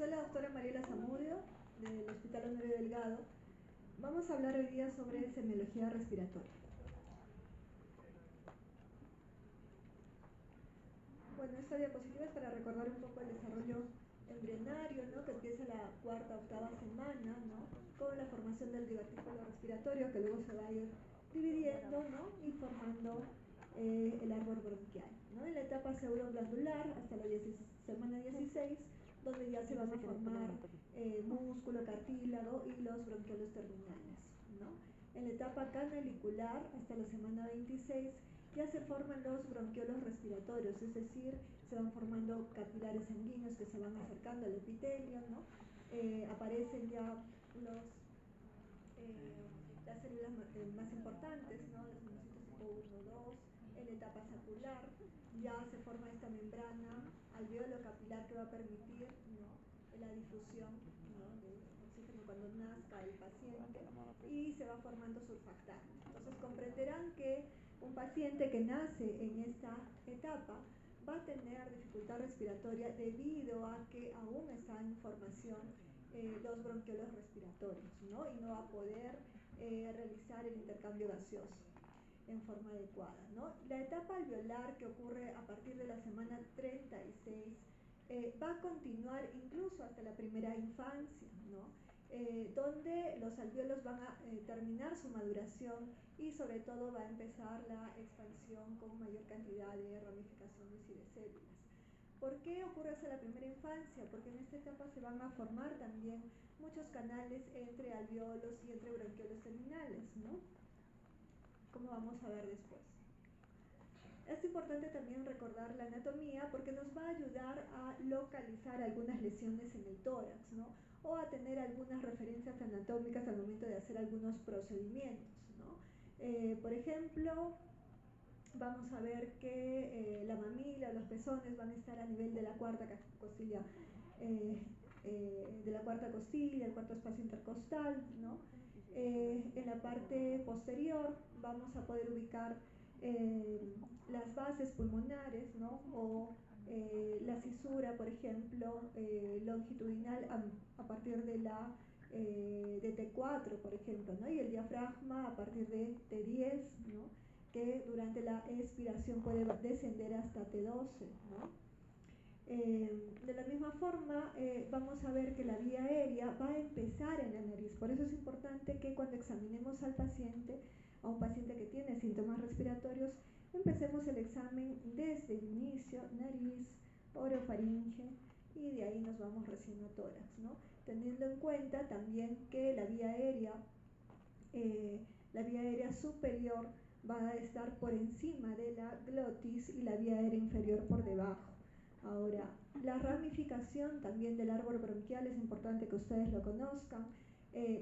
Soy la doctora Mariela Zamudio, del Hospital Honorio Delgado. Vamos a hablar hoy día sobre semiología respiratoria. Bueno, esta diapositiva es para recordar un poco el desarrollo embrionario, ¿no? Que empieza la cuarta, octava semana, ¿no? Con la formación del divertículo respiratorio, que luego se va a ir dividiendo, ¿no? Y formando el árbol bronquial, ¿no? En la etapa pseudoglandular, hasta la semana 16, donde ya se van a formar músculo, cartílago y los bronquiolos terminales, ¿no? En la etapa canalicular, hasta la semana 26, ya se forman los bronquiolos respiratorios, es decir, se van formando capilares sanguíneos que se van acercando al epitelio, ¿no? Aparecen ya las células más importantes, ¿no? Los monocitos tipo 1, 2, en la etapa sacular ya se forma esta membrana alveolo capilar que va a permitir, ¿no?, la difusión, ¿no?, del oxígeno cuando nazca el paciente, y se va formando surfactante. Entonces comprenderán que un paciente que nace en esta etapa va a tener dificultad respiratoria debido a que aún está en formación los bronquiolos respiratorios, ¿no? Y no va a poder realizar el intercambio gaseoso en forma adecuada, ¿no? La etapa alveolar, que ocurre a partir de la semana 36, va a continuar incluso hasta la primera infancia, ¿no? Donde los alvéolos van a terminar su maduración y sobre todo va a empezar la expansión con mayor cantidad de ramificaciones y de células. ¿Por qué ocurre hasta la primera infancia? Porque en esta etapa se van a formar también muchos canales entre alvéolos y entre bronquiolos terminales, ¿no?, como vamos a ver después. Es importante también recordar la anatomía porque nos va a ayudar a localizar algunas lesiones en el tórax, ¿no?, o a tener algunas referencias anatómicas al momento de hacer algunos procedimientos, ¿no? Por ejemplo, vamos a ver que la mamila, los pezones van a estar a nivel de la cuarta costilla, el cuarto espacio intercostal, ¿no? En la parte posterior vamos a poder ubicar las bases pulmonares, ¿no?, o la cisura, por ejemplo, longitudinal a partir de la de T4, por ejemplo, ¿no?, y el diafragma a partir de T10, ¿no?, que durante la expiración puede descender hasta T12, ¿no? De la misma forma, vamos a ver que la vía aérea va a empezar en la nariz. Por eso es importante que cuando examinemos al paciente, a un paciente que tiene síntomas respiratorios, empecemos el examen desde el inicio, nariz, orofaringe, y de ahí nos vamos recién a tórax, ¿no? Teniendo en cuenta también que la vía aérea superior va a estar por encima de la glotis y la vía aérea inferior por debajo. Ahora, la ramificación también del árbol bronquial es importante que ustedes lo conozcan.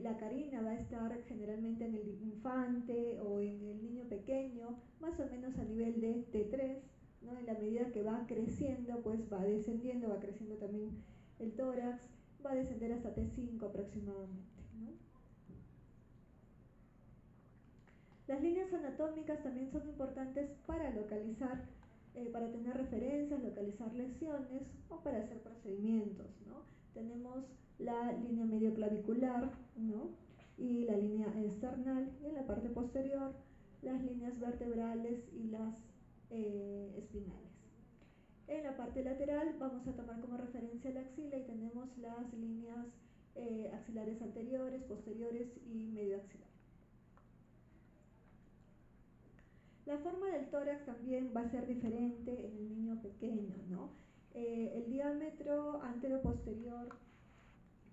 La carina va a estar generalmente en el infante o en el niño pequeño, más o menos a nivel de T3, ¿no? En la medida que va creciendo, pues va descendiendo, va creciendo también el tórax, va a descender hasta T5 aproximadamente, ¿no? Las líneas anatómicas también son importantes para localizar, para tener referencias, localizar lesiones o para hacer procedimientos, ¿no? Tenemos la línea medioclavicular, ¿no?, y la línea esternal, y en la parte posterior las líneas vertebrales y las espinales. En la parte lateral vamos a tomar como referencia la axila y tenemos las líneas axilares anteriores, posteriores y medioaxilar. La forma del tórax también va a ser diferente en el niño pequeño, ¿no? El diámetro antero-posterior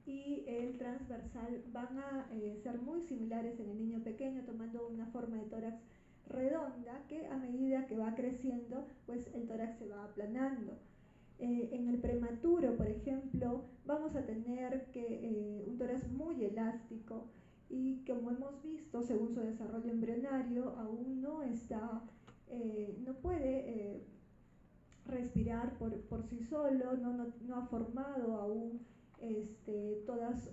y el transversal van a ser muy similares en el niño pequeño, tomando una forma de tórax redonda que a medida que va creciendo, pues el tórax se va aplanando. En el prematuro, por ejemplo, vamos a tener un tórax muy elástico y, como hemos visto, según su desarrollo embrionario, aún no puede respirar por sí solo, no ha formado aún todas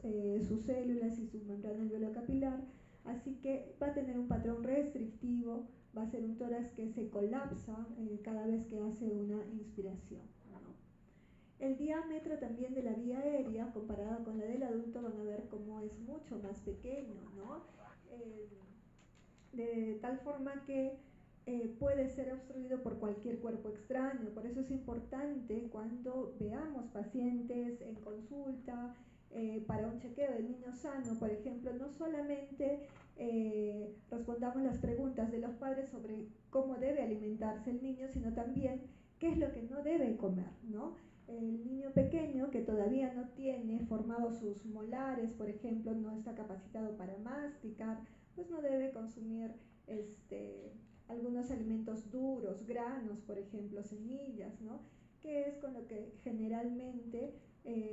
sus células y su membrana alveolo-capilar, así que va a tener un patrón restrictivo, va a ser un tórax que se colapsa cada vez que hace una inspiración, ¿no? El diámetro también de la vía aérea, comparada con la del adulto, van a ver cómo es mucho más pequeño, ¿no? De tal forma que puede ser obstruido por cualquier cuerpo extraño. Por eso es importante cuando veamos pacientes en consulta para un chequeo del niño sano, por ejemplo, no solamente respondamos las preguntas de los padres sobre cómo debe alimentarse el niño, sino también qué es lo que no debe comer, ¿no? El niño pequeño que todavía no tiene formados sus molares, por ejemplo, no está capacitado para masticar, pues no debe consumir algunos alimentos duros, granos, por ejemplo, semillas, ¿no? Que es con lo que generalmente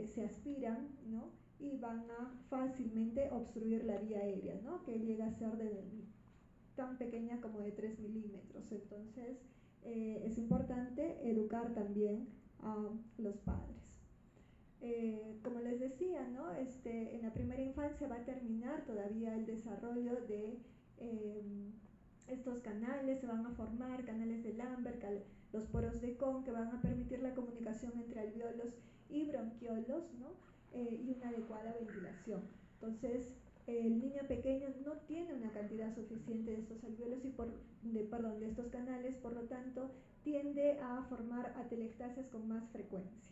se aspiran, ¿no? Y van a fácilmente obstruir la vía aérea, ¿no? Que llega a ser tan pequeña como de 3 milímetros. Entonces, es importante educar también a los padres. Como les decía, ¿no? En la primera infancia va a terminar todavía el desarrollo de estos canales, se van a formar canales de Lambert, los poros de Kohn, que van a permitir la comunicación entre alveolos y bronquiolos, ¿no? Y una adecuada ventilación. Entonces, el niño pequeño no tiene una cantidad suficiente de estos alveolos de estos canales, por lo tanto, tiende a formar atelectasias con más frecuencia.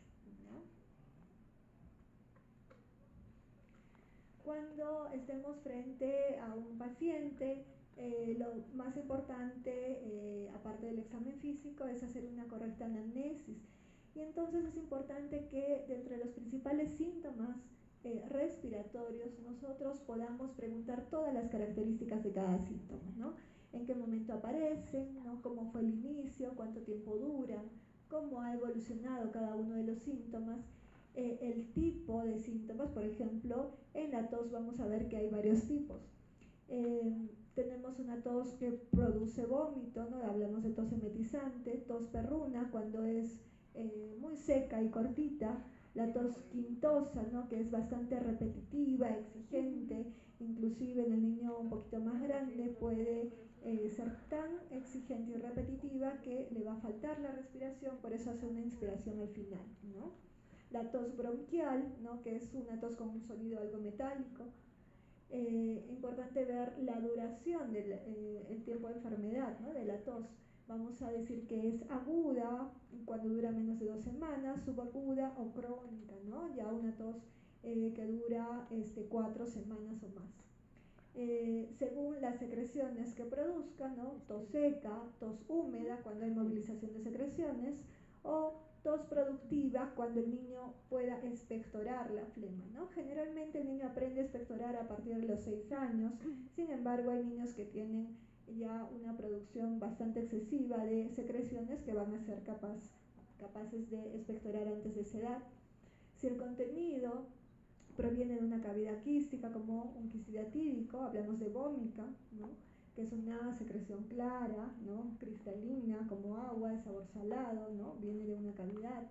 Cuando estemos frente a un paciente, lo más importante, aparte del examen físico, es hacer una correcta anamnesis. Y entonces es importante que dentro de los principales síntomas respiratorios nosotros podamos preguntar todas las características de cada síntoma, ¿no? En qué momento aparecen, ¿no? Cómo fue el inicio, cuánto tiempo duran, cómo ha evolucionado cada uno de los síntomas, el tipo de síntomas. Por ejemplo, en la tos vamos a ver que hay varios tipos. Tenemos una tos que produce vómito, ¿no? Hablamos de tos emetizante, tos perruna cuando es muy seca y cortita, la tos quintosa, ¿no? Que es bastante repetitiva, exigente, inclusive en el niño un poquito más grande puede ser tan exigente y repetitiva que le va a faltar la respiración, por eso hace una inspiración al final, ¿no? La tos bronquial, ¿no? Que es una tos con un sonido algo metálico. Importante ver la duración del tiempo de enfermedad, ¿no? De la tos. Vamos a decir que es aguda cuando dura menos de 2 semanas, subaguda o crónica, ¿no? Ya una tos que dura 4 semanas o más. Según las secreciones que produzca, ¿no? Tos seca, tos húmeda cuando hay movilización de secreciones, o tos productiva cuando el niño pueda expectorar la flema, ¿no? Generalmente el niño aprende a expectorar a partir de los 6 años, sin embargo hay niños que tienen ya una producción bastante excesiva de secreciones que van a ser capaces de expectorar antes de esa edad. Si el contenido proviene de una cavidad quística como un quistidatídico, hablamos de vómica, ¿no? Que es una secreción clara, ¿no? Cristalina, como agua, de sabor salado, ¿no? Viene de una cavidad.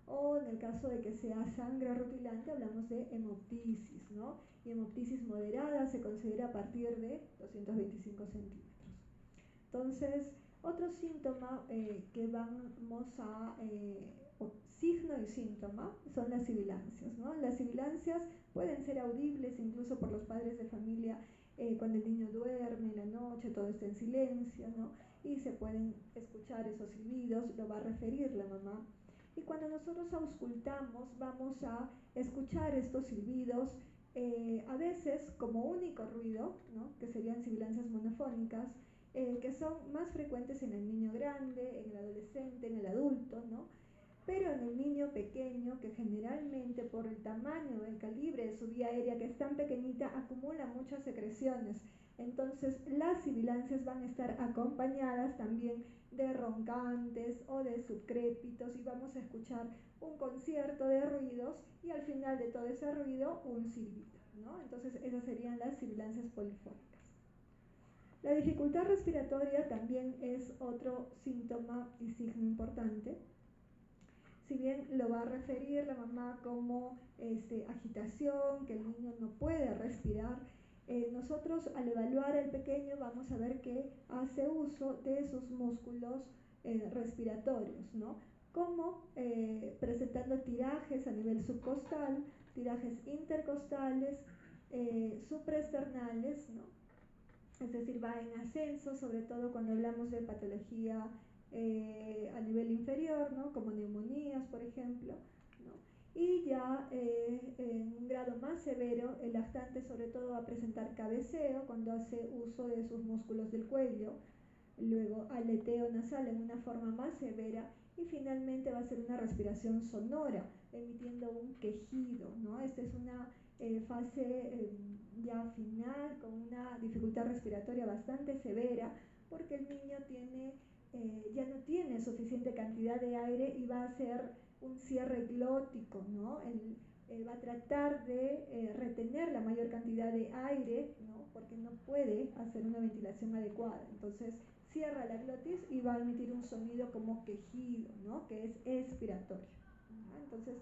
O en el caso de que sea sangre rutilante, hablamos de hemoptisis, ¿no? Y hemoptisis moderada se considera a partir de 225 centímetros. Entonces, otro síntoma que vamos a signo y síntoma son las sibilancias, ¿no? Las sibilancias pueden ser audibles incluso por los padres de familia cuando el niño duerme en la noche, todo está en silencio, ¿no? Y se pueden escuchar esos silbidos, lo va a referir la mamá. Y cuando nosotros auscultamos, vamos a escuchar estos silbidos, a veces como único ruido, ¿no? Que serían sibilancias monofónicas, que son más frecuentes en el niño grande, en el adolescente, en el adulto, ¿no? Pero en el niño pequeño, que generalmente por el tamaño, el calibre de su vía aérea, que es tan pequeñita, acumula muchas secreciones. Entonces las sibilancias van a estar acompañadas también de roncantes o de subcrépitos, y vamos a escuchar un concierto de ruidos y al final de todo ese ruido un silbido, ¿no? Entonces esas serían las sibilancias polifónicas. La dificultad respiratoria también es otro síntoma y signo importante. Si bien lo va a referir la mamá como agitación, que el niño no puede respirar, nosotros al evaluar al pequeño vamos a ver que hace uso de sus músculos respiratorios, ¿no? como presentando tirajes a nivel subcostal, tirajes intercostales, supraesternales, ¿no? Es decir, va en ascenso, sobre todo cuando hablamos de patología a nivel inferior, ¿no? Como neumonías, por ejemplo, ¿no? Y ya en un grado más severo, el lactante sobre todo va a presentar cabeceo cuando hace uso de sus músculos del cuello, luego aleteo nasal en una forma más severa y finalmente va a ser una respiración sonora, emitiendo un quejido, ¿no? Esta es una fase ya final con una dificultad respiratoria bastante severa porque el niño ya no tiene suficiente cantidad de aire y va a hacer un cierre glótico, ¿no? Va a tratar de retener la mayor cantidad de aire, ¿no? Porque no puede hacer una ventilación adecuada. Entonces cierra la glotis y va a emitir un sonido como quejido, ¿no? Que es expiratorio, ¿no? Entonces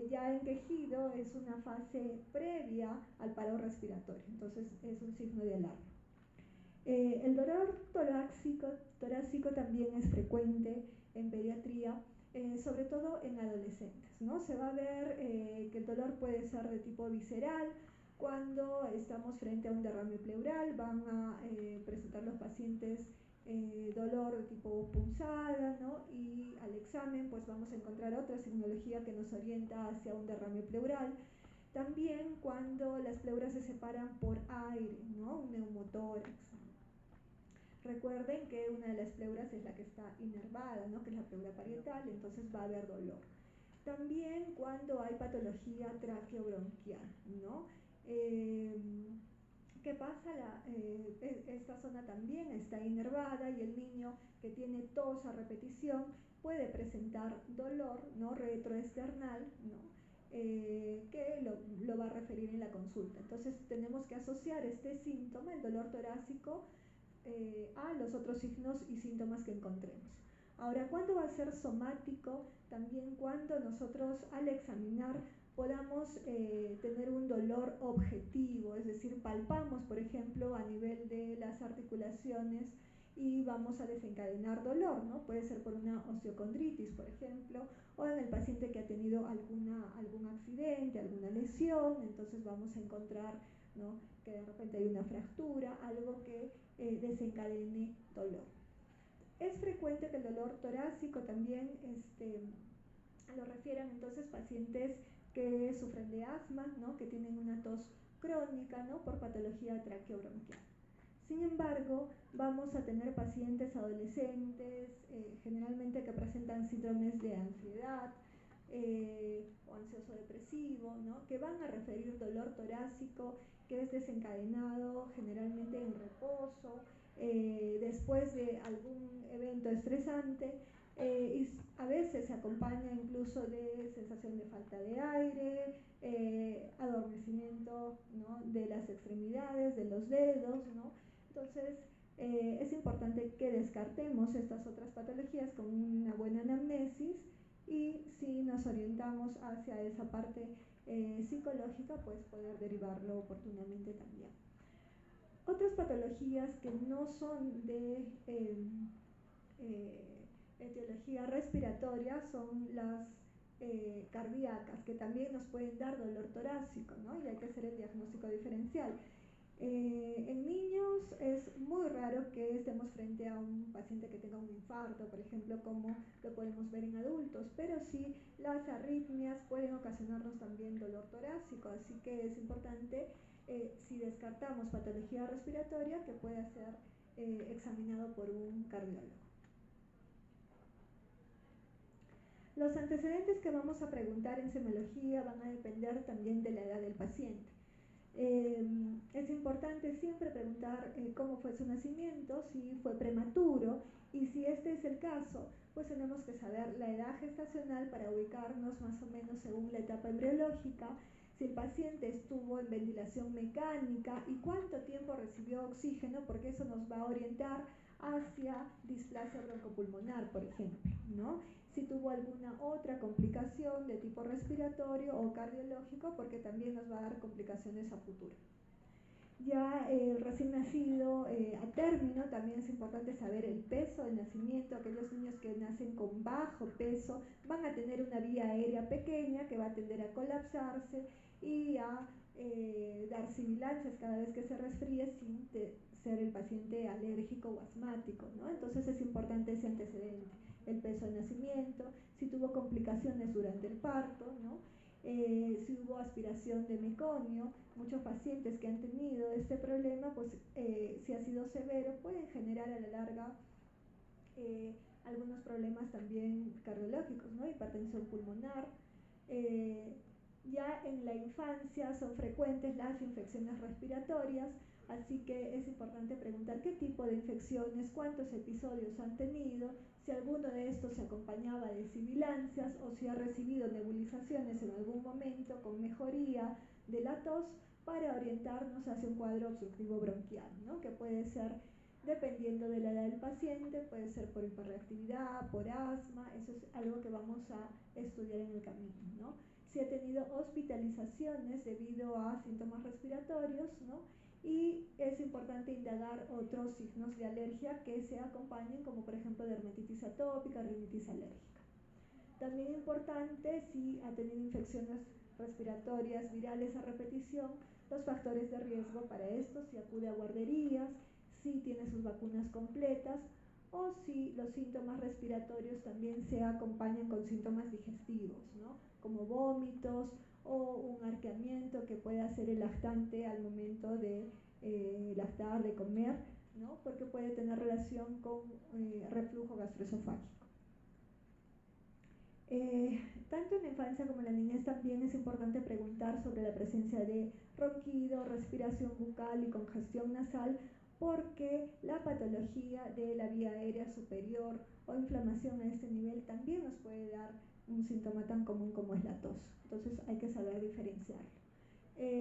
ya en quejido es una fase previa al paro respiratorio, entonces es un signo de alarma. El dolor torácico también es frecuente en pediatría, sobre todo en adolescentes, ¿no? Se va a ver que el dolor puede ser de tipo visceral. Cuando estamos frente a un derrame pleural, van a presentar los pacientes dolor de tipo punzada, ¿no? Y al examen pues vamos a encontrar otra signología que nos orienta hacia un derrame pleural. También cuando las pleuras se separan por aire, ¿no? Un neumotórax. Recuerden que una de las pleuras es la que está inervada, ¿no? Que es la pleura parietal, entonces va a haber dolor. También cuando hay patología traqueobronquial, ¿no? ¿Qué pasa? Esta zona también está inervada y el niño que tiene tos a repetición puede presentar dolor, ¿no? Retroesternal, ¿no? Que lo va a referir en la consulta. Entonces tenemos que asociar este síntoma, el dolor torácico, a los otros signos y síntomas que encontremos. Ahora, ¿cuándo va a ser somático? También cuando nosotros al examinar podamos tener un dolor objetivo, es decir, palpamos, por ejemplo, a nivel de las articulaciones y vamos a desencadenar dolor, ¿no? Puede ser por una osteocondritis, por ejemplo, o en el paciente que ha tenido algún accidente, alguna lesión, entonces vamos a encontrar, ¿no? Que de repente hay una fractura, algo que desencadene dolor. Es frecuente que el dolor torácico también lo refieran entonces pacientes que sufren de asma, ¿no? Que tienen una tos crónica, ¿no? Por patología traqueobronquial. Sin embargo, vamos a tener pacientes adolescentes, generalmente que presentan síndromes de ansiedad o ansioso depresivo, ¿no? Que van a referir dolor torácico que es desencadenado generalmente en reposo, después de algún evento estresante, y a veces se acompaña incluso de sensación de falta de aire, adormecimiento, ¿no? De las extremidades, de los dedos, ¿no? Entonces es importante que descartemos estas otras patologías con una buena anamnesis y si nos orientamos hacia esa parte psicológica, pues poder derivarlo oportunamente también. Otras patologías que no son de etiología respiratoria son las cardíacas, que también nos pueden dar dolor torácico, ¿no? Y hay que hacer el diagnóstico diferencial. En niños es muy raro que estemos frente a un paciente que tenga un infarto, por ejemplo, como lo podemos ver en adultos, pero sí las arritmias pueden ocasionarnos también dolor torácico, así que es importante, si descartamos patología respiratoria, que pueda ser examinado por un cardiólogo. Los antecedentes que vamos a preguntar en semiología van a depender también de la edad del paciente. Es importante siempre preguntar cómo fue su nacimiento, si fue prematuro, y si este es el caso, pues tenemos que saber la edad gestacional para ubicarnos más o menos según la etapa embriológica, si el paciente estuvo en ventilación mecánica y cuánto tiempo recibió oxígeno, porque eso nos va a orientar hacia displasia broncopulmonar, por ejemplo, ¿no? Si tuvo alguna otra complicación de tipo respiratorio o cardiológico, porque también nos va a dar complicaciones a futuro. Ya el recién nacido a término también es importante saber el peso del nacimiento. Aquellos niños que nacen con bajo peso van a tener una vía aérea pequeña que va a tender a colapsarse y a dar sibilancias cada vez que se resfríe sin ser el paciente alérgico o asmático, ¿no? Entonces es importante ese antecedente, el peso del nacimiento, si tuvo complicaciones durante el parto, ¿no? Si hubo aspiración de meconio. Muchos pacientes que han tenido este problema, pues si ha sido severo, pueden generar a la larga algunos problemas también cardiológicos, ¿no? Hipertensión pulmonar. Eh, ya en la infancia son frecuentes las infecciones respiratorias, así que es importante preguntar qué tipo de infecciones, cuántos episodios han tenido, si alguno de estos se acompañaba de sibilancias o si ha recibido nebulizaciones en algún momento con mejoría de la tos, para orientarnos hacia un cuadro obstructivo bronquial, ¿no? Que puede ser, dependiendo de la edad del paciente, puede ser por hiperreactividad, por asma. Eso es algo que vamos a estudiar en el camino, ¿no? Si ha tenido hospitalizaciones debido a síntomas respiratorios, ¿no? Y es importante indagar otros signos de alergia que se acompañen, como por ejemplo dermatitis atópica, rinitis alérgica. También importante si ha tenido infecciones respiratorias virales a repetición, los factores de riesgo para esto, si acude a guarderías, si tiene sus vacunas completas o si los síntomas respiratorios también se acompañan con síntomas digestivos, ¿no? Como vómitos o un arqueamiento que puede hacer el lactante al momento de lactar, de comer, ¿no? Porque puede tener relación con reflujo gastroesofágico. Tanto en la infancia como en la niñez también es importante preguntar sobre la presencia de ronquido, respiración bucal y congestión nasal, porque la patología de la vía aérea superior o inflamación a este nivel también nos puede dar un síntoma tan común como es la tos. Entonces hay que saber diferenciarlo.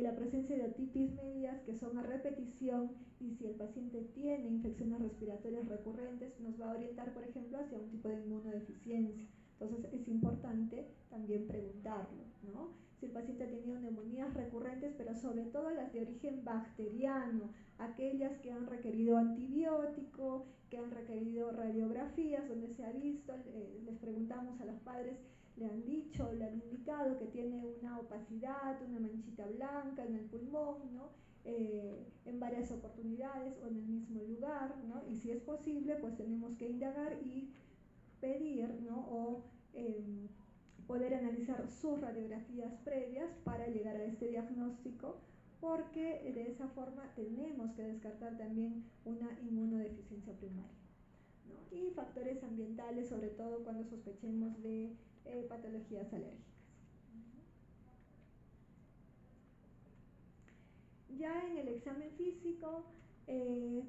La presencia de otitis medias que son a repetición, y si el paciente tiene infecciones respiratorias recurrentes, nos va a orientar, por ejemplo, hacia un tipo de inmunodeficiencia. Entonces es importante también preguntarlo, ¿no? Si el paciente ha tenido neumonías recurrentes, pero sobre todo las de origen bacteriano, aquellas que han requerido antibiótico, que han requerido radiografías, donde se ha visto, les preguntamos a los padres, le han dicho, le han indicado que tiene una opacidad, una manchita blanca en el pulmón, ¿no? En varias oportunidades o en el mismo lugar, ¿no? Y si es posible, pues tenemos que indagar y pedir, ¿no? O poder analizar sus radiografías previas para llegar a este diagnóstico, porque de esa forma tenemos que descartar también una inmunodeficiencia primaria, ¿no? Y factores ambientales, sobre todo cuando sospechemos de patologías alérgicas. Ya en el examen físico,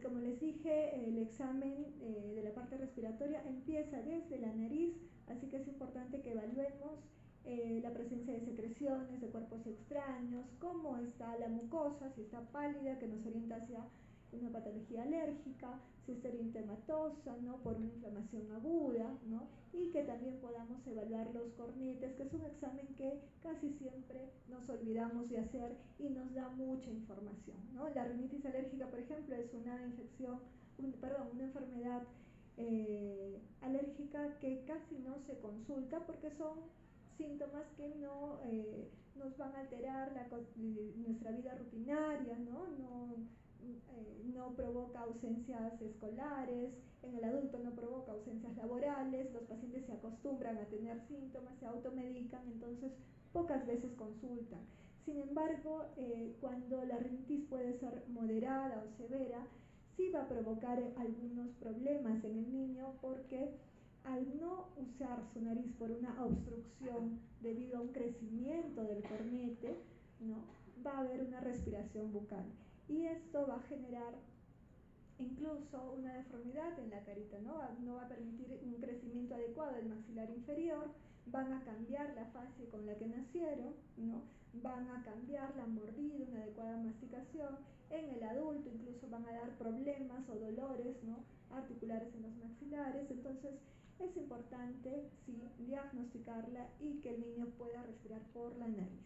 como les dije, el examen de la parte respiratoria empieza desde la nariz, así que es importante que evaluemos la presencia de secreciones, de cuerpos extraños, cómo está la mucosa, si está pálida, que nos orienta hacia una patología alérgica, si está eritematosa, ¿no? Por una inflamación aguda, ¿no? Y que también podamos evaluar los cornetes, que es un examen que casi siempre nos olvidamos de hacer y nos da mucha información, ¿no? La rinitis alérgica, por ejemplo, es una infección, una enfermedad alérgica que casi no se consulta porque son síntomas que no nos van a alterar nuestra vida rutinaria, ¿no? No provoca ausencias escolares, en el adulto no provoca ausencias laborales, los pacientes se acostumbran a tener síntomas, se automedican, entonces pocas veces consultan. Sin embargo, cuando la rinitis puede ser moderada o severa, sí va a provocar algunos problemas en el niño, porque al no usar su nariz por una obstrucción debido a un crecimiento del cornete, ¿no? Va a haber una respiración bucal y esto va a generar incluso una deformidad en la carita, ¿no? No va a permitir un crecimiento adecuado del maxilar inferior, van a cambiar la fase con la que nacieron, ¿no? Van a cambiar la mordida, una adecuada masticación. En el adulto incluso van a dar problemas o dolores, ¿no? Articulares en los maxilares. Entonces es importante, sí, diagnosticarla y que el niño pueda respirar por la nariz.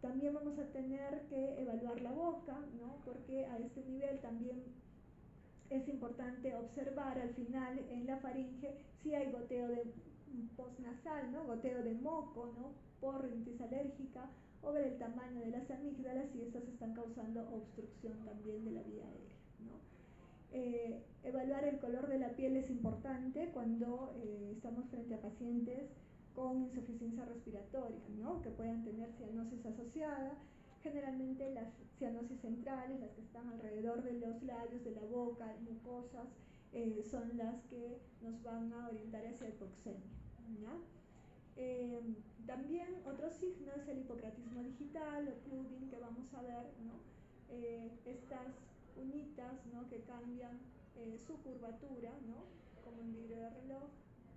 También vamos a tener que evaluar la boca, ¿no? Porque a este nivel también es importante observar al final en la faringe si hay goteo de postnasal, ¿no? Goteo de moco, ¿no? Por rinitis alérgica, o ver el tamaño de las amígdalas si estas están causando obstrucción también de la vía aérea, ¿no? Evaluar el color de la piel es importante cuando estamos frente a pacientes con insuficiencia respiratoria, ¿no? Que puedan tener cianosis asociada. Generalmente las cianosis centrales, las que están alrededor de los labios, de la boca, mucosas, son las que nos van a orientar hacia hipoxemia, ¿ya? También otro signo es el hipocratismo digital o clubbing, que vamos a ver, ¿no? Estas uñitas, ¿no? Que cambian su curvatura, ¿no? Como en vidrio de reloj,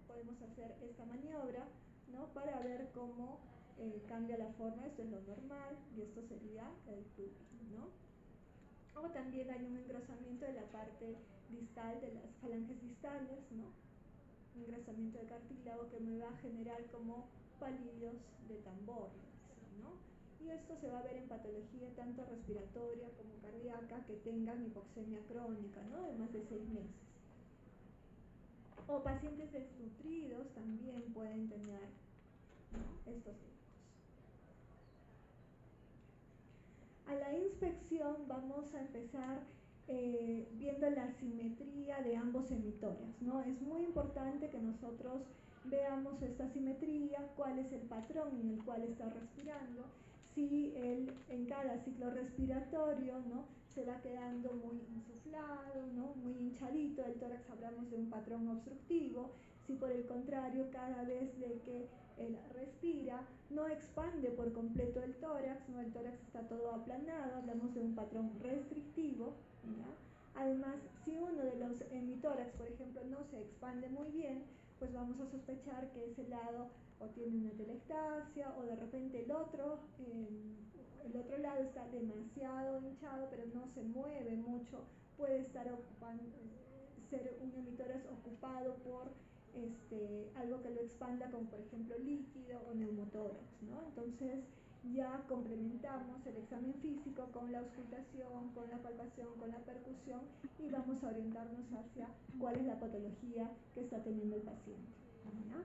podemos hacer esta maniobra, ¿no? Para ver cómo cambia la forma. Esto es lo normal y esto sería el clubbing, ¿no? O también hay un engrosamiento de la parte distal de las falanges distales, ¿no? Un engrosamiento de cartílago que me va a generar como palillos de tambor, ¿no? Y esto se va a ver en patología tanto respiratoria como cardíaca que tengan hipoxemia crónica, ¿no? De más de 6 meses. O pacientes desnutridos también pueden tener, ¿no? Estos tipos. A la inspección vamos a empezar viendo la simetría de ambos emitores, ¿no? Es muy importante que nosotros veamos esta simetría, cuál es el patrón en el cual está respirando, si en cada ciclo respiratorio, ¿no? Se va quedando muy insuflado, ¿no? Muy hinchadito, el tórax hablamos de un patrón obstructivo, si por el contrario cada vez de que él respira no expande por completo el tórax, ¿no? El tórax está todo aplanado, hablamos de un patrón restrictivo, ¿ya? Además, si uno de los hemitórax, por ejemplo, no se expande muy bien, pues vamos a sospechar que ese lado o tiene una telectasia o de repente el otro lado está demasiado hinchado pero no se mueve mucho, puede estar ser un hemitórax ocupado por algo que lo expanda, como por ejemplo líquido o neumotórax, ¿no? Entonces ya complementamos el examen físico con la auscultación, con la palpación, con la percusión y vamos a orientarnos hacia cuál es la patología que está teniendo el paciente, ¿no?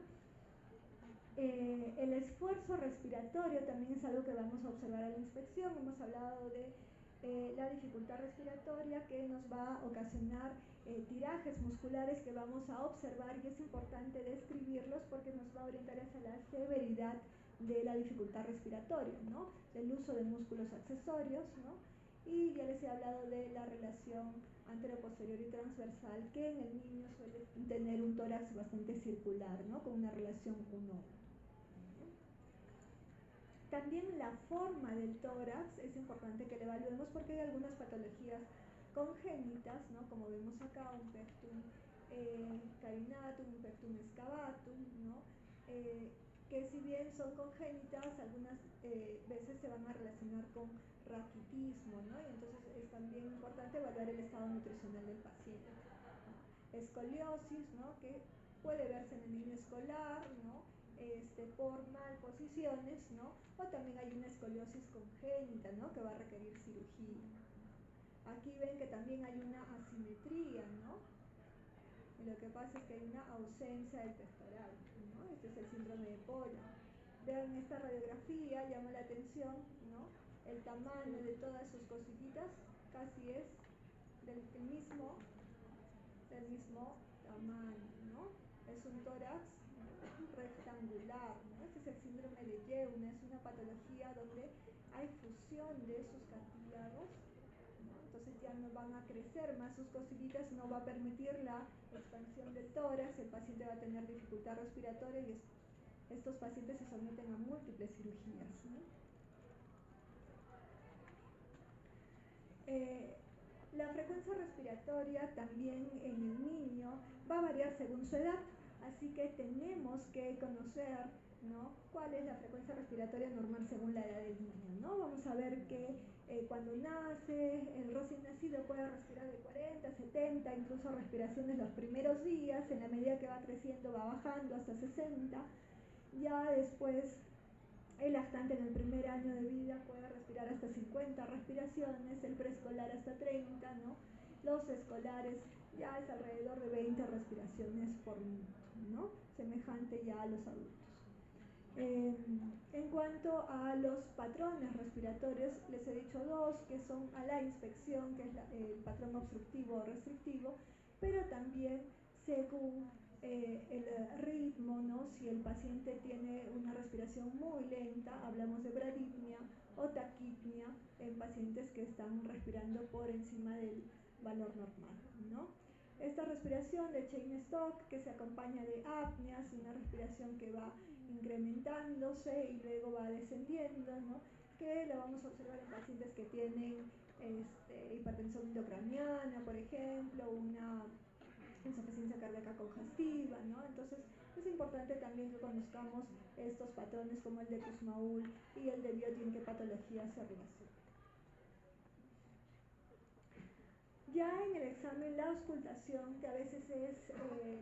El esfuerzo respiratorio también es algo que vamos a observar a la inspección. Hemos hablado de la dificultad respiratoria que nos va a ocasionar tirajes musculares que vamos a observar, y es importante describirlos porque nos va a orientar hacia la severidad de la dificultad respiratoria, ¿no? El uso de músculos accesorios, ¿no? Y ya les he hablado de la relación anteroposterior y transversal, que en el niño suele tener un tórax bastante circular, ¿no? Con una relación 1:1. También la forma del tórax es importante que la evaluemos porque hay algunas patologías congénitas, ¿no? Como vemos acá, un pectum carinatum, un pectum excavatum, ¿no? Que si bien son congénitas, algunas veces se van a relacionar con raquitismo, ¿no? Y entonces es también importante evaluar el estado nutricional del paciente, ¿no? Escoliosis, ¿no? Que puede verse en el niño escolar, ¿no? Por malposiciones, ¿no? O también hay una escoliosis congénita, ¿no? Que va a requerir cirugía. Aquí ven que también hay una asimetría, ¿no? Y lo que pasa es que hay una ausencia del pectoral, ¿no? Este es el síndrome de Polla. Vean esta radiografía, llama la atención, ¿no? El tamaño de todas sus cositas casi es del mismo tamaño, ¿no? Es un tórax rectangular, ¿no? Este es el síndrome de Jeune, es una patología donde hay fusión de sus cartílagos, ¿no? Entonces ya no van a crecer más sus costillitas, no va a permitir la expansión del tórax, el paciente va a tener dificultad respiratoria y estos pacientes se someten a múltiples cirugías, ¿no? La frecuencia respiratoria también en el niño va a variar según su edad, así que tenemos que conocer, ¿no? Cuál es la frecuencia respiratoria normal según la edad del niño, ¿no? Vamos a ver que cuando nace, el recién nacido puede respirar de 40, 70, incluso respiraciones los primeros días, en la medida que va creciendo va bajando hasta 60, ya después El lactante en el primer año de vida puede respirar hasta 50 respiraciones, el preescolar hasta 30, ¿no? Los escolares ya es alrededor de 20 respiraciones por minuto, ¿no? Semejante ya a los adultos. En cuanto a los patrones respiratorios, les he dicho dos, que son a la inspección, que es el patrón obstructivo o restrictivo, pero también según el ritmo, ¿no? Si el paciente tiene una respiración muy lenta, hablamos de bradipnia o taquipnia en pacientes que están respirando por encima del valor normal, ¿no? Esta respiración de Cheyne-Stokes, que se acompaña de apneas, una respiración que va incrementándose y luego va descendiendo, ¿no? Que lo vamos a observar en pacientes que tienen hipertensión intracraniana, por ejemplo, una insuficiencia cardíaca congestiva, ¿no? Entonces es importante también que conozcamos estos patrones como el de Kussmaul y el de Biot y en qué patologías se relacionan. Ya en el examen, la auscultación, que a veces es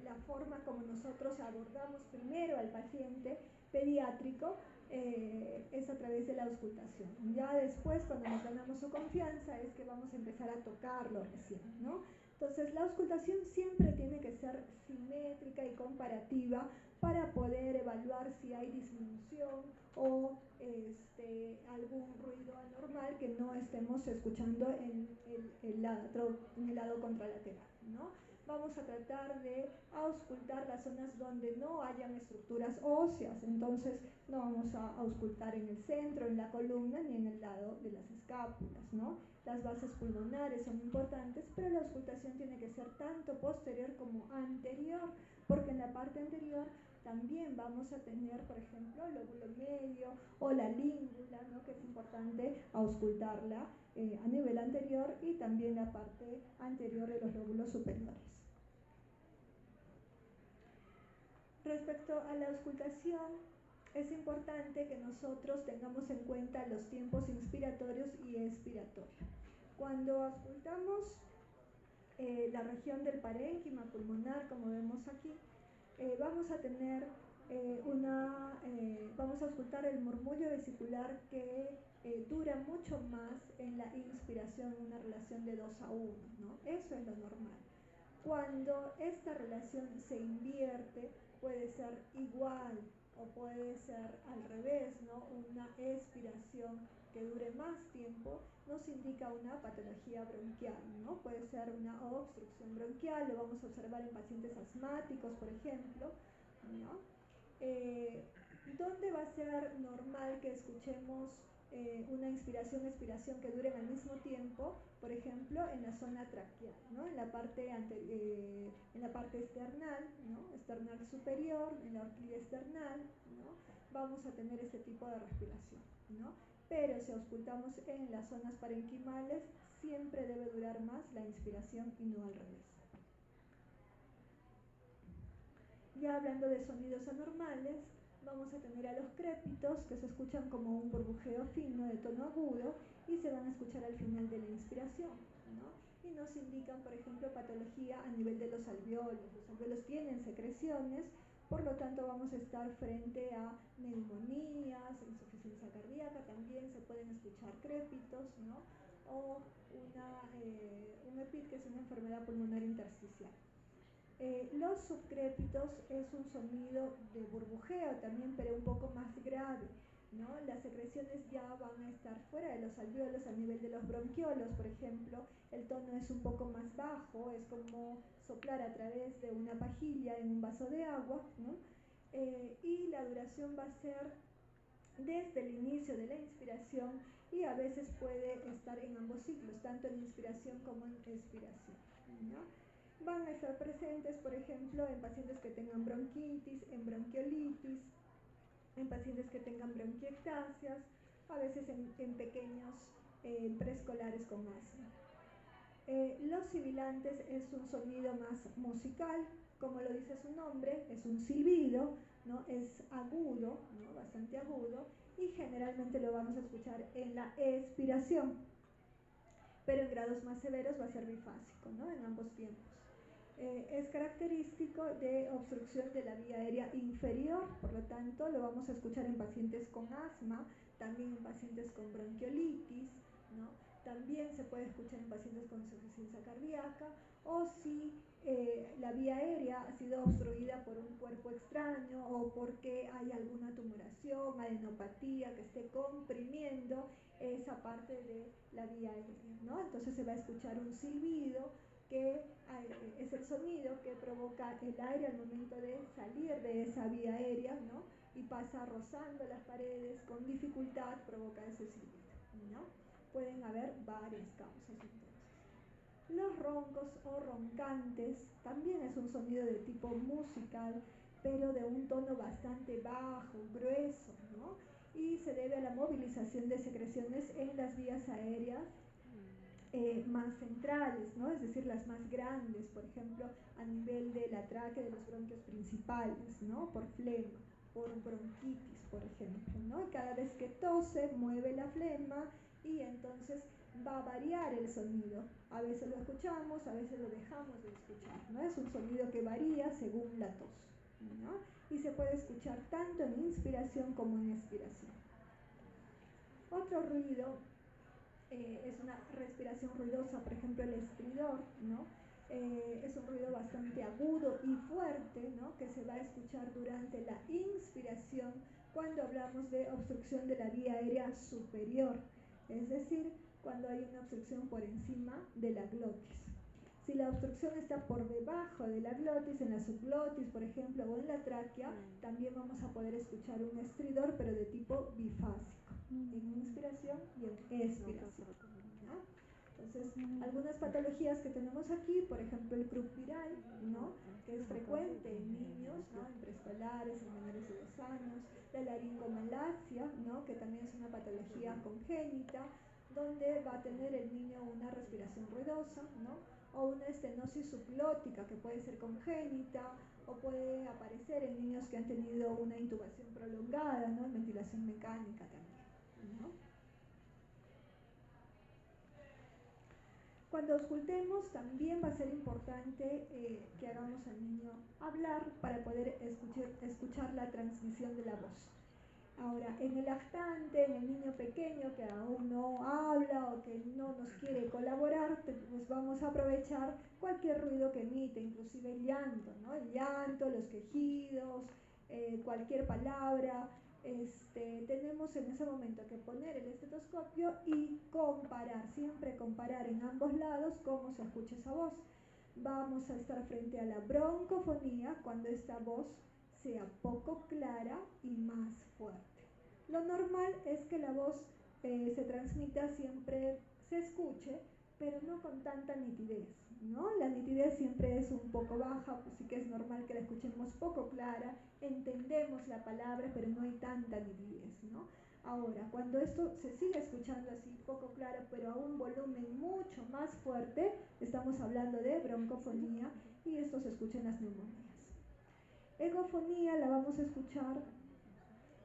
la forma como nosotros abordamos primero al paciente pediátrico, es a través de la auscultación. Ya después, cuando nos ganamos su confianza, es que vamos a empezar a tocarlo recién, ¿no? Entonces, la auscultación siempre tiene que ser simétrica y comparativa para poder evaluar si hay disminución o algún ruido anormal que no estemos escuchando en el lado contralateral, ¿no? Vamos a tratar de auscultar las zonas donde no hayan estructuras óseas, entonces no vamos a auscultar en el centro, en la columna, ni en el lado de las escápulas, ¿no? Las bases pulmonares son importantes, pero la auscultación tiene que ser tanto posterior como anterior, porque en la parte anterior también vamos a tener, por ejemplo, el lóbulo medio o la língula, ¿no? Que es importante auscultarla a nivel anterior, y también la parte anterior de los lóbulos superiores. Respecto a la auscultación, es importante que nosotros tengamos en cuenta los tiempos inspiratorios y expiratorios. Cuando auscultamos la región del parénquima pulmonar, como vemos aquí, vamos a tener vamos a auscultar el murmullo vesicular que dura mucho más en la inspiración, una relación de 2 a 1, ¿no? Eso es lo normal. Cuando esta relación se invierte, puede ser igual o puede ser al revés, ¿no? Una expiración que dure más tiempo nos indica una patología bronquial, ¿no? Puede ser una obstrucción bronquial, lo vamos a observar en pacientes asmáticos, por ejemplo, ¿no? ¿Dónde va a ser normal que escuchemos una inspiración-expiración que duren al mismo tiempo? Por ejemplo, en la zona traqueal, ¿no? En la parte external, ¿no? External superior, en la horquilla external, ¿no? Vamos a tener ese tipo de respiración, ¿no? Pero si auscultamos en las zonas parenquimales, siempre debe durar más la inspiración y no al revés. Ya hablando de sonidos anormales, vamos a tener a los crépitos, que se escuchan como un burbujeo fino de tono agudo y se van a escuchar al final de la inspiración, ¿no? Y nos indican, por ejemplo, patología a nivel de los alvéolos. Los alvéolos tienen secreciones, por lo tanto vamos a estar frente a neumonías, insuficiencia cardíaca, también se pueden escuchar crépitos, ¿no? O un EPIT, que es una enfermedad pulmonar intersticial. Los subcrépitos es un sonido de burbujeo también, pero un poco más grave, ¿no? Las secreciones ya van a estar fuera de los alvéolos, a nivel de los bronquiolos, por ejemplo. El tono es un poco más bajo, es como soplar a través de una pajilla en un vaso de agua, ¿no? Y la duración va a ser desde el inicio de la inspiración, y a veces puede estar en ambos ciclos, tanto en inspiración como en expiración, ¿no? Van a estar presentes, por ejemplo, en pacientes que tengan bronquitis, en bronquiolitis, en pacientes que tengan bronquiectasias, a veces en pequeños preescolares con asma. Los sibilantes es un sonido más musical, como lo dice su nombre, es un silbido, ¿no? Es agudo, ¿no? Bastante agudo, y generalmente lo vamos a escuchar en la expiración, pero en grados más severos va a ser bifásico, ¿no? En ambos tiempos. Es característico de obstrucción de la vía aérea inferior, por lo tanto lo vamos a escuchar en pacientes con asma, también en pacientes con bronquiolitis, ¿no? También se puede escuchar en pacientes con insuficiencia cardíaca o si la vía aérea ha sido obstruida por un cuerpo extraño o porque hay alguna tumoración, adenopatía que esté comprimiendo esa parte de la vía aérea, ¿no? Entonces se va a escuchar un silbido que es el sonido que provoca el aire al momento de salir de esa vía aérea, ¿no? Y pasa rozando las paredes con dificultad, provoca ese silbido, ¿no? Pueden haber varias causas entonces. Los roncos o roncantes también es un sonido de tipo musical, pero de un tono bastante bajo, grueso, ¿no? Y se debe a la movilización de secreciones en las vías aéreas más centrales, ¿no? Es decir, las más grandes, por ejemplo, a nivel de la tráquea de los bronquios principales, ¿no? Por flema, por bronquitis, por ejemplo, ¿no? Y cada vez que tose, mueve la flema y entonces va a variar el sonido. A veces lo escuchamos, a veces lo dejamos de escuchar, ¿no? Es un sonido que varía según la tos, ¿no? Y se puede escuchar tanto en inspiración como en expiración. Otro ruido es una respiración ruidosa, por ejemplo el estridor, ¿no? Es un ruido bastante agudo y fuerte, ¿no? Que se va a escuchar durante la inspiración cuando hablamos de obstrucción de la vía aérea superior, es decir, cuando hay una obstrucción por encima de la glotis. Si la obstrucción está por debajo de la glotis, en la subglotis, por ejemplo, o en la tráquea, también vamos a poder escuchar un estridor, pero de tipo bifásico, en inspiración y en expiración, ¿no? Entonces, algunas patologías que tenemos aquí, por ejemplo, el croup viral, ¿no? Que es frecuente en niños, ¿no? En preescolares, en menores de 2 años, la laringomalacia, ¿no? Que también es una patología congénita, donde va a tener el niño una respiración ruidosa, ¿no? O una estenosis subglótica que puede ser congénita o puede aparecer en niños que han tenido una intubación prolongada, ¿no? En ventilación mecánica también, ¿no? Cuando auscultemos también va a ser importante que hagamos al niño hablar para poder escuchar la transmisión de la voz. Ahora, en el lactante, en el niño pequeño que aún no habla o que no nos quiere colaborar, pues vamos a aprovechar cualquier ruido que emite, inclusive el llanto, ¿no? El llanto, los quejidos, cualquier palabra. Tenemos en ese momento que poner el estetoscopio y comparar, siempre comparar en ambos lados cómo se escucha esa voz. Vamos a estar frente a la broncofonía cuando esta voz sea poco clara y más fuerte. Lo normal es que la voz se transmita siempre, se escuche, pero no con tanta nitidez, ¿no? La nitidez siempre es un poco baja, pues sí que es normal que la escuchemos poco clara, entendemos la palabra, pero no hay tanta nitidez, ¿no? Ahora, cuando esto se sigue escuchando así poco claro, pero a un volumen mucho más fuerte, estamos hablando de broncofonía y esto se escucha en las neumonías. Egofonía la vamos a escuchar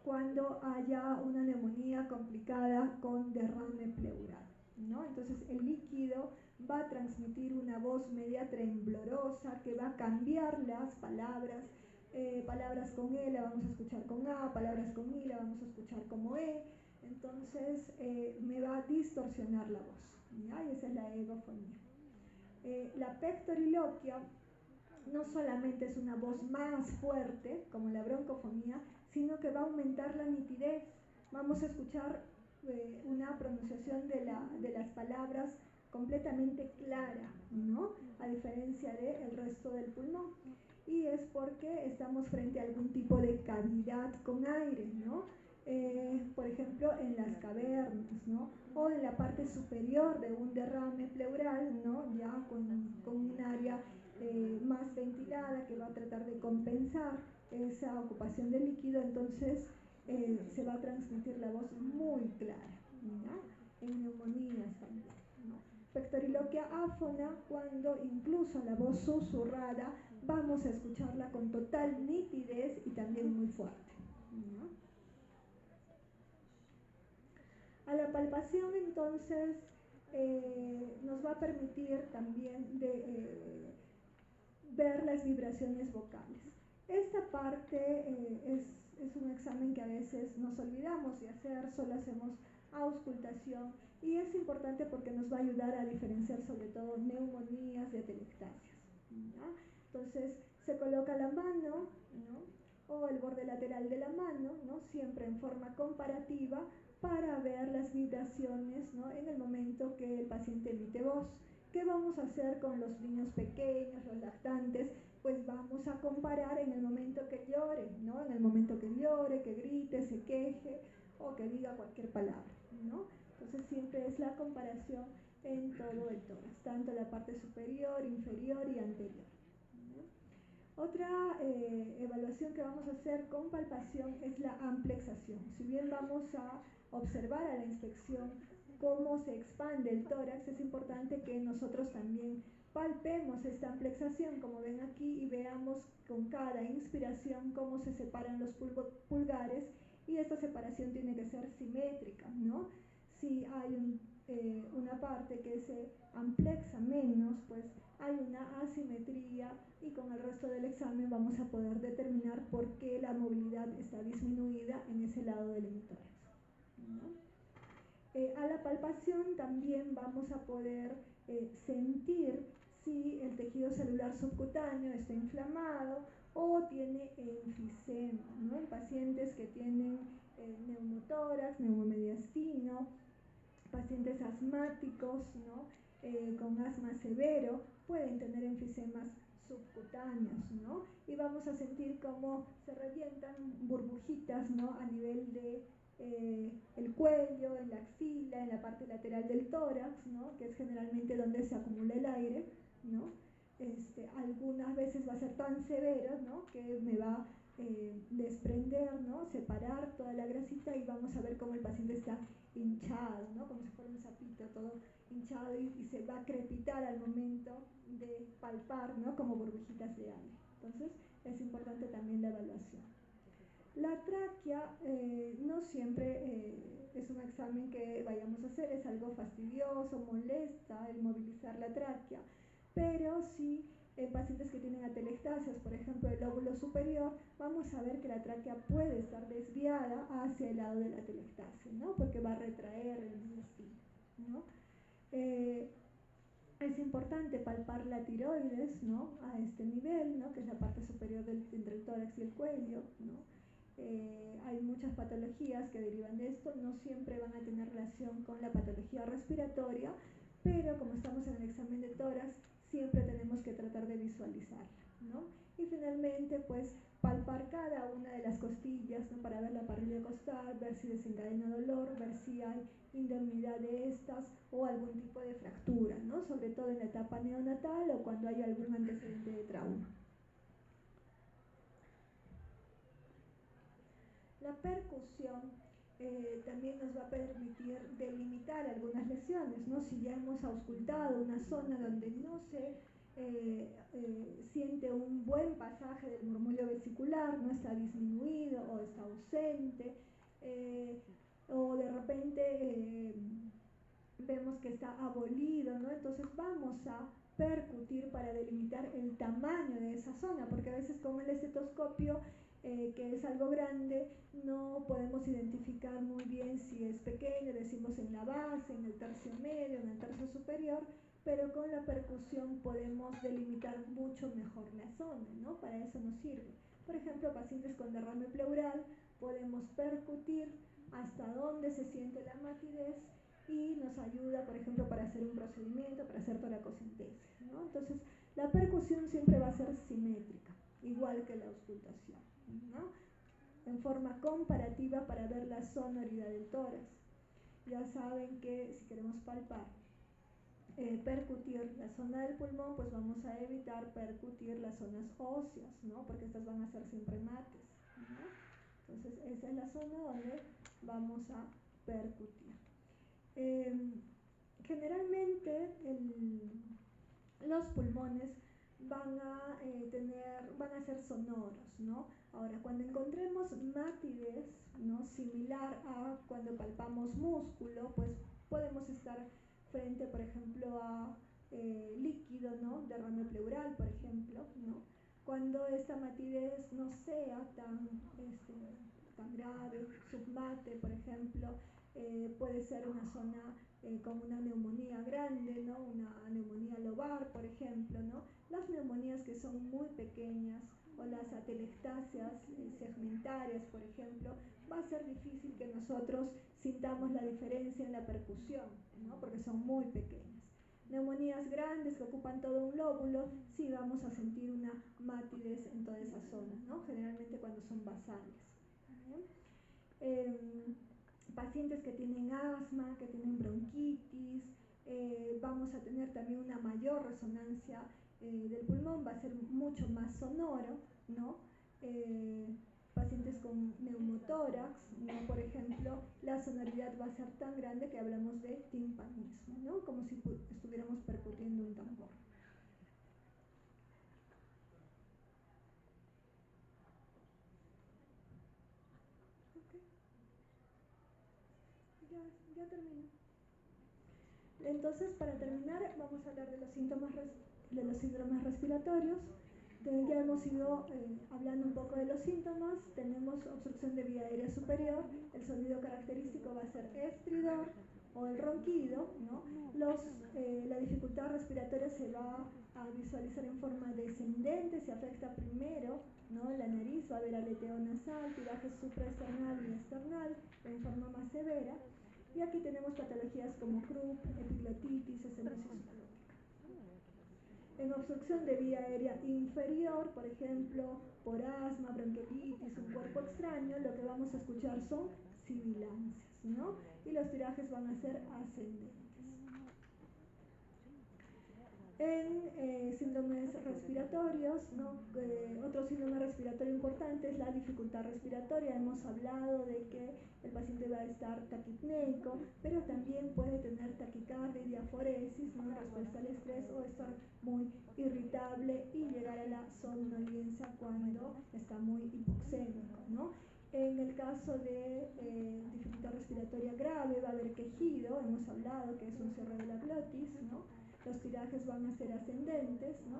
cuando haya una neumonía complicada con derrame pleural, ¿no? Entonces el líquido va a transmitir una voz media temblorosa que va a cambiar las palabras. Palabras con E la vamos a escuchar con A, palabras con I la vamos a escuchar como E, entonces me va a distorsionar la voz, ¿ya? Y esa es la egofonía. La pectoriloquia no solamente es una voz más fuerte, como la broncofonía, sino que va a aumentar la nitidez. Vamos a escuchar una pronunciación de las palabras completamente clara, ¿no? A diferencia del resto del pulmón. Y es porque estamos frente a algún tipo de cavidad con aire, ¿no? Por ejemplo, en las cavernas, ¿no? O en la parte superior de un derrame pleural, ¿no? Ya con un área más ventilada que va a tratar de compensar esa ocupación de líquido, entonces se va a transmitir la voz muy clara, ¿ya? En neumonías también, ¿no? Pectoriloquia áfona, cuando incluso la voz susurrada vamos a escucharla con total nitidez y también muy fuerte, ¿no? A la palpación entonces nos va a permitir también ver las vibraciones vocales. Esta parte es un examen que a veces nos olvidamos de hacer, solo hacemos auscultación, y es importante porque nos va a ayudar a diferenciar sobre todo neumonías de atelectasias, ¿ya? Entonces se coloca la mano, ¿no?, o el borde lateral de la mano, ¿no?, siempre en forma comparativa para ver las vibraciones, ¿no?, en el momento que el paciente emite voz. ¿Qué vamos a hacer con los niños pequeños, los lactantes? Pues vamos a comparar en el momento que llore, ¿no?, en el momento que llore, que grite, se queje o que diga cualquier palabra, ¿no? Entonces siempre es la comparación en todo el tórax, tanto la parte superior, inferior y anterior, ¿no? Otra evaluación que vamos a hacer con palpación es la amplexación. Si bien vamos a observar a la inspección cómo se expande el tórax, es importante que nosotros también palpemos esta amplexación, como ven aquí, y veamos con cada inspiración cómo se separan los pulgares, y esta separación tiene que ser simétrica, ¿no? Si hay una parte que se amplexa menos, pues hay una asimetría, y con el resto del examen vamos a poder determinar por qué la movilidad está disminuida en ese lado del hemitórax, ¿no? A la palpación también vamos a poder sentir si el tejido celular subcutáneo está inflamado o tiene enfisema, ¿no? En pacientes que tienen neumotórax, neumomediastino, pacientes asmáticos, ¿no?, con asma severo, pueden tener enfisemas subcutáneos, ¿no? Y vamos a sentir cómo se revientan burbujitas, ¿no?, a nivel de el cuello, en la axila, en la parte lateral del tórax, ¿no?, que es generalmente donde se acumula el aire, ¿no? Algunas veces va a ser tan severo, ¿no?, que me va a desprender, ¿no?, separar toda la grasita, y vamos a ver cómo el paciente está hinchado, ¿no?, como si fuera un sapito todo hinchado, y se va a crepitar al momento de palpar, ¿no?, como burbujitas de aire. Entonces es importante también la evaluación. La tráquea no siempre es un examen que vayamos a hacer, es algo fastidioso, molesta el movilizar la tráquea, pero sí en pacientes que tienen atelectasias, por ejemplo el lóbulo superior, vamos a ver que la tráquea puede estar desviada hacia el lado de la atelectasia, ¿no?, porque va a retraer el intestino, ¿no? Es importante palpar la tiroides, ¿no?, a este nivel, ¿no?, que es la parte superior entre el tórax y el cuello, ¿no? Hay muchas patologías que derivan de esto, no siempre van a tener relación con la patología respiratoria, pero como estamos en el examen de tórax, siempre tenemos que tratar de visualizarla, ¿no? Y finalmente, pues, palpar cada una de las costillas, ¿no?, para ver la parrilla costal, ver si desencadena dolor, ver si hay indemnidad de estas o algún tipo de fractura, ¿no?, sobre todo en la etapa neonatal o cuando hay algún antecedente de trauma. La percusión también nos va a permitir delimitar algunas lesiones, ¿no? Si ya hemos auscultado una zona donde no se siente un buen pasaje del murmullo vesicular, no está disminuido o está ausente, o de repente vemos que está abolido, ¿no? Entonces vamos a percutir para delimitar el tamaño de esa zona, porque a veces con el estetoscopio, que es algo grande, no podemos identificar muy bien si es pequeño, decimos en la base, en el tercio medio, en el tercio superior, pero con la percusión podemos delimitar mucho mejor la zona, ¿no? Para eso nos sirve. Por ejemplo, pacientes con derrame pleural, podemos percutir hasta dónde se siente la matidez, y nos ayuda, por ejemplo, para hacer un procedimiento, para hacer toracocentesis, ¿no? Entonces, la percusión siempre va a ser simétrica, igual que la auscultación, ¿no?, en forma comparativa para ver la sonoridad del tórax. Ya saben que si queremos palpar, percutir la zona del pulmón, pues vamos a evitar percutir las zonas óseas, ¿no?, porque estas van a ser siempre mates, ¿no? Entonces, esa es la zona donde vamos a percutir. Generalmente los pulmones van a ser sonoros, ¿no? Ahora, cuando encontremos matidez, ¿no?, similar a cuando palpamos músculo, pues podemos estar frente, por ejemplo, a líquido, ¿no? Derrame pleural, por ejemplo, ¿no? Cuando esta matidez no sea tan grave, submate, por ejemplo, puede ser una zona con una neumonía grande, ¿no? Una neumonía lobar, por ejemplo, ¿no? Las neumonías que son muy pequeñas o las atelectasias segmentarias, por ejemplo, va a ser difícil que nosotros sintamos la diferencia en la percusión, ¿no? Porque son muy pequeñas. Neumonías grandes que ocupan todo un lóbulo, sí vamos a sentir una matidez en toda esa zona, ¿no? Generalmente cuando son basales. Pacientes que tienen asma, que tienen bronquitis, vamos a tener también una mayor resonancia del pulmón, va a ser mucho más sonoro, ¿no? Pacientes con neumotórax, ¿no? Por ejemplo, la sonoridad va a ser tan grande que hablamos de timpanismo, ¿no? Como si estuviéramos percutiendo un tambor. Ya termino. Entonces, para terminar, vamos a hablar de los síndromes respiratorios. Ya hemos ido hablando un poco de los síntomas. Tenemos obstrucción de vía aérea superior. El sonido característico va a ser estridor o el ronquido, ¿no? La dificultad respiratoria se va a visualizar en forma descendente, se afecta primero, ¿no? La nariz, va a haber aleteo nasal, tiraje supraesternal y esternal en forma más severa. Y aquí tenemos patologías como Krupp, epiglotitis, estenosis glótica. En obstrucción de vía aérea inferior, por ejemplo, por asma, bronquiolitis, un cuerpo extraño, lo que vamos a escuchar son sibilancias, ¿no? Y los tirajes van a ser ascendentes. En síndromes respiratorios, ¿no? Otro síndrome respiratorio importante es la dificultad respiratoria. Hemos hablado de que el paciente va a estar taquipneico, pero también puede tener taquicardia y diaforesis, ¿no? Respuesta al estrés, o estar muy irritable y llegar a la somnolencia cuando está muy hipoxémico, ¿no? En el caso de dificultad respiratoria grave va a haber quejido, hemos hablado que es un cierre de la glotis, ¿no? Los tirajes van a ser ascendentes, ¿no?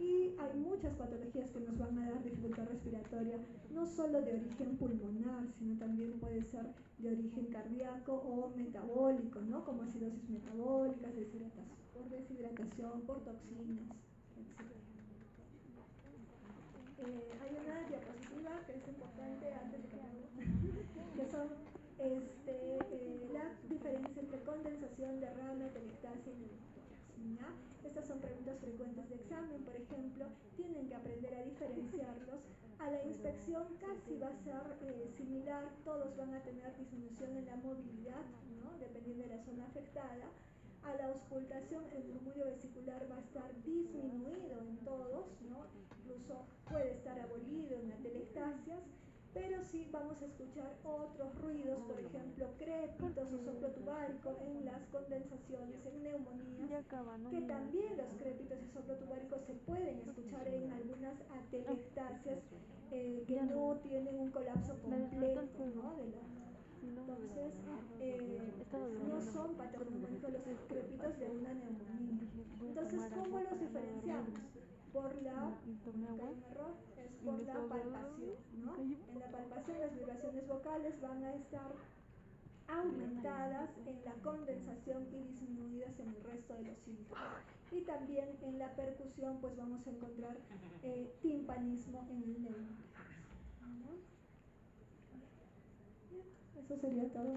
Y hay muchas patologías que nos van a dar dificultad respiratoria, no solo de origen pulmonar, sino también puede ser de origen cardíaco o metabólico, ¿no? Como acidosis metabólica, por deshidratación, por toxinas, etc. Hay una diapositiva que es importante antes de que son la diferencia entre condensación, derrame, atelectasia y neumotórax. Estas son preguntas frecuentes de examen, por ejemplo, tienen que aprender a diferenciarlos. A la inspección casi va a ser similar, todos van a tener disminución en la movilidad, ¿no? Dependiendo de la zona afectada. A la auscultación, el murmullo vesicular va a estar disminuido en todos, ¿no? Incluso puede estar abolido en atelectasias, pero sí vamos a escuchar otros ruidos, por ejemplo, crépitos o soplo tubárico en las condensaciones, en neumonías, que también los crépitos y soplo tubárico se pueden escuchar en algunas atelectasias que no tienen un colapso completo, ¿no? Entonces, no son patognomónicos los crépitos de una neumonía. Entonces, ¿cómo los diferenciamos? Por la palpación, ¿no? En la palpación las vibraciones vocales van a estar aumentadas en la condensación y disminuidas en el resto de los síntomas. Y también en la percusión pues vamos a encontrar timpanismo en el neumotórax, ¿no? Eso sería todo.